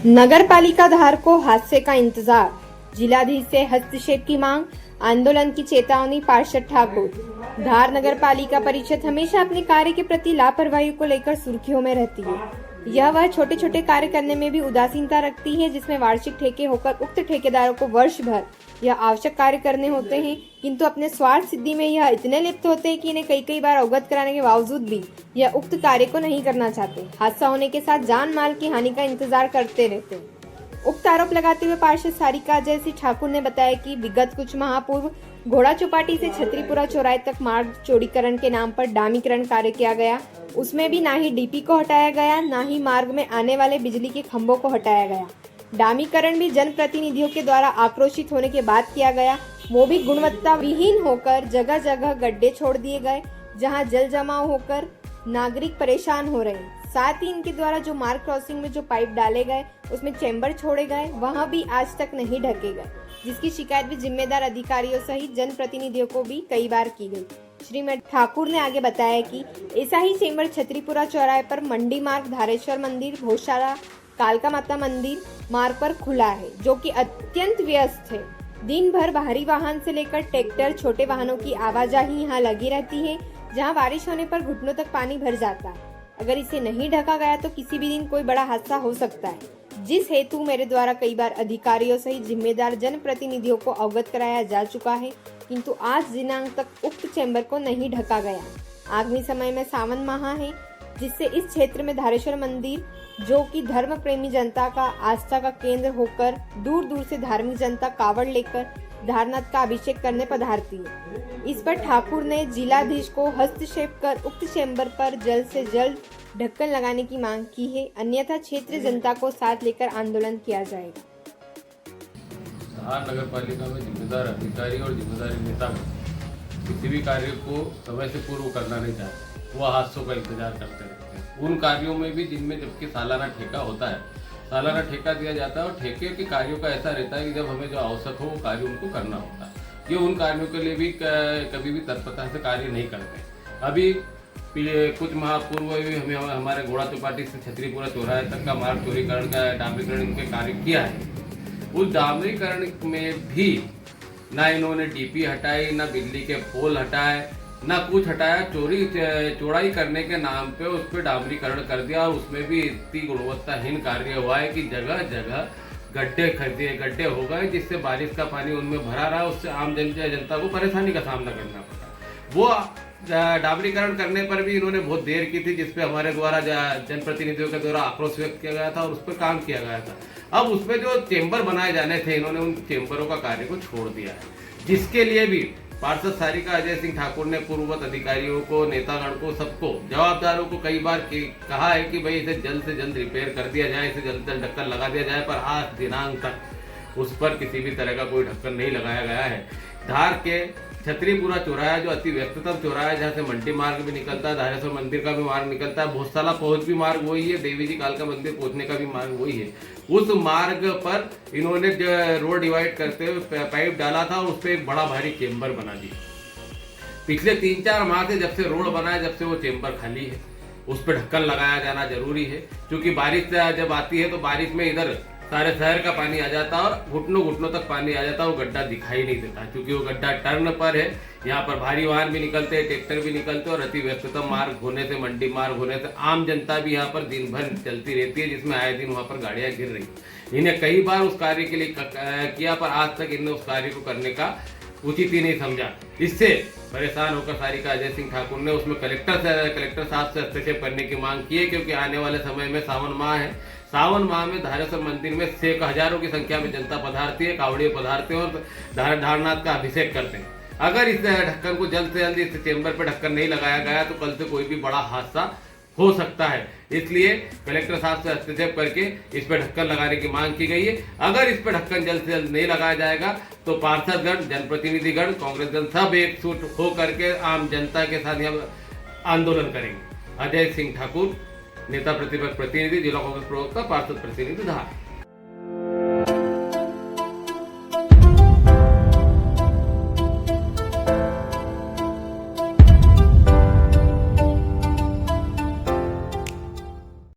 नगर पालिका धार को हादसे का इंतजार, जिलाधीश से हस्तक्षेप की मांग, आंदोलन की चेतावनी। पार्षद ठाकुर। धार नगर पालिका परिषद हमेशा अपने कार्य के प्रति लापरवाही को लेकर सुर्खियों में रहती है। यह वह छोटे छोटे कार्य करने में भी उदासीनता रखती है, जिसमें वार्षिक ठेके होकर उक्त ठेकेदारों को वर्ष भर यह आवश्यक कार्य करने होते हैं, किंतु अपने स्वार्थ सिद्धि में यह इतने लिप्त होते हैं कि इन्हें कई बार अवगत कराने के बावजूद भी यह उक्त कार्य को नहीं करना चाहते। हादसा होने के साथ जान माल की हानि का इंतजार करते रहते हैं। उक्त आरोप लगाते हुए पार्षद सारिका अजय सिंह ठाकुर ने बताया कि विगत कुछ माह पूर्व घोड़ा चौपाटी से छतरीपुरा चौराहे तक मार्ग चौड़ीकरण के नाम पर डामीकरण कार्य किया गया। उसमें भी ना ही डीपी को हटाया गया, ना ही मार्ग में आने वाले बिजली के खंभों को हटाया गया। डामीकरण भी जनप्रतिनिधियों के द्वारा आक्रोशित होने के बाद किया गया, वो भी गुणवत्ता विहीन होकर जगह जगह गड्ढे छोड़ दिए गए, जहां जल जमाव होकर नागरिक परेशान हो रहे हैं। साथ ही इनके द्वारा जो मार्ग क्रॉसिंग में जो पाइप डाले गए, उसमें चैम्बर छोड़े गए, वहां भी आज तक नहीं ढके गए, जिसकी शिकायत भी जिम्मेदार अधिकारियों सहित जनप्रतिनिधियों को भी कई बार की गई। श्रीमती ठाकुर ने आगे बताया कि ऐसा ही चैम्बर छतरीपुरा चौराहे पर मंडी मार्ग, धारेश्वर मंदिर, भोजशाला, कालका माता मंदिर मार्ग पर खुला है, जो कि अत्यंत व्यस्त है। दिन भर भारी वाहन से लेकर ट्रैक्टर, छोटे वाहनों की आवाजाही यहाँ लगी रहती है, जहाँ बारिश होने पर घुटनों तक पानी भर जाता है। अगर इसे नहीं ढका गया तो किसी भी दिन कोई बड़ा हादसा हो सकता है, जिस हेतु मेरे द्वारा कई बार अधिकारियों सहित जिम्मेदार जनप्रतिनिधियों को अवगत कराया जा चुका है, किंतु आज दिनांक तक उक्त चैम्बर को नहीं ढका गया। आगामी समय में सावन माह है, जिससे इस क्षेत्र में धारेश्वर मंदिर, जो कि धर्म प्रेमी जनता का आस्था का केंद्र होकर दूर दूर से धार्मिक जनता कावड़ लेकर धारनाथ का अभिषेक करने पधारती है। इस पर ठाकुर ने जिलाधीश को हस्तक्षेप कर उक्त चैम्बर पर जल्द से जल्द ढक्कन लगाने की मांग की है, अन्यथा क्षेत्रीय जनता को साथ लेकर आंदोलन किया जाएगा। धार नगर पालिका में जिम्मेदार अधिकारी और जिम्मेदार नेता किसी भी कार्य को समय से पूर्व करना नहीं चाहते, वह हादसों का इंतजार करते रहते हैं। उन कार्यों में भी जिनमें जबकि सालाना ठेका होता है, सालाना ठेका दिया जाता है और ठेके के कार्यों का ऐसा रहता है कि जब हमें जो आवश्यक हो वो कार्य उनको करना होता है। ये उन कार्यों के लिए भी कभी भी तत्परता से कार्य नहीं करते। अभी कुछ माह पूर्व भी हमें हमारे घोड़ा चौपाटी से छतरीपुरा चौराहे तक का मार्ग चौड़ीकरण का डामरीकरण इनके कार्य किया है। उस डामरीकरण में भी ना इन्होंने डीपी हटाई, ना बिजली के पोल हटाए, ना कुछ हटाया। चौड़ाई करने के नाम पे उस पर डामरीकरण कर दिया और उसमें भी इतनी गुणवत्ताहीन कार्य हुआ है कि जगह जगह गड्ढे हो गए, जिससे बारिश का पानी उनमें भरा रहा, उससे आम जनता को परेशानी का सामना करना पड़ा। वो डामरीकरण करने पर भी इन्होंने बहुत देर की थी, जिसपे हमारे द्वारा जनप्रतिनिधियों के द्वारा आक्रोश व्यक्त किया गया था और उस पर काम किया गया था। अब उसमें जो चेंबर बनाए जाने थे, इन्होंने उन चेंबरों का कार्य को छोड़ दिया है, जिसके लिए भी पार्षद सारिका अजय सिंह ठाकुर ने पूर्ववत अधिकारियों को, नेतागण को, सबको, जवाबदारों को कई बार कहा है कि भाई इसे जल्द से जल्द रिपेयर कर दिया जाए, इसे जल्द से जल्द ढक्कन लगा दिया जाए, पर आज दिनांक तक उस पर किसी भी तरह का कोई ढक्कन नहीं लगाया गया है। धार के छतरीपुरा चौराहा जो अति व्यस्ततम चौराहा है, जहाँ से मंडी मार्ग भी निकलता है, धारेश्वर मंदिर का भी मार्ग निकलता है, भोजशाला पहुंच भी मार्ग वही है, देवी जी कालका मंदिर पहुंचने का भी मार्ग वही है। उस मार्ग पर इन्होंने रोड डिवाइड करते हुए पाइप डाला था और उस पर एक बड़ा भारी चेम्बर बना दिया। पिछले 3-4 माह से जब से रोड बना है, जब से वो चेम्बर खाली है, उस पर ढक्कन लगाया जाना जरूरी है, क्योंकि बारिश जब आती है तो बारिश में इधर सारे शहर का पानी आ जाता है और घुटनों तक पानी आ जाता है। वो गड्ढा दिखाई नहीं देता, क्योंकि वो गड्ढा टर्न पर है। यहाँ पर भारी वाहन भी निकलते हैं, ट्रैक्टर भी निकलते हैं और अति व्यस्ततम मार्ग होने से, मंडी मार्ग होने से आम जनता भी यहाँ पर दिन भर चलती रहती है, जिसमें आए दिन वहाँ पर गाड़ियाँ गिर रही। इन्हें कई बार उस कार्य के लिए किया, पर आज तक इन्हें उस कार्य को करने का उचित ही नहीं समझा। इससे परेशान होकर सारिका अजय सिंह ठाकुर ने उसमें कलेक्टर साहब से हस्तक्षेप करने की मांग की है, क्योंकि आने वाले समय में सावन माह है। सावन माह में धारेश्वर मंदिर में हजारों की संख्या में जनता पधारती है, कावड़िए पधारते हैं और धारनाथ का अभिषेक करते हैं। अगर इस ढक्कन को जल्द से जल्द इस चेम्बर पर ढक्कन नहीं लगाया गया तो कल से कोई भी बड़ा हादसा हो सकता है। इसलिए कलेक्टर साहब से हस्तक्षेप करके इस पर ढक्कन लगाने की मांग की गई है। अगर इस पर ढक्कन जल्द से जल्द नहीं लगाया जाएगा तो पार्षदगण, जनप्रतिनिधिगण, कांग्रेसगण सब एकजुट हो करके आम जनता के साथ यहाँ आंदोलन करेंगे। अजय सिंह ठाकुर, नेता प्रतिपक्ष प्रतिनिधि, जिला कांग्रेस प्रवक्ता, पार्षद प्रतिनिधि धार।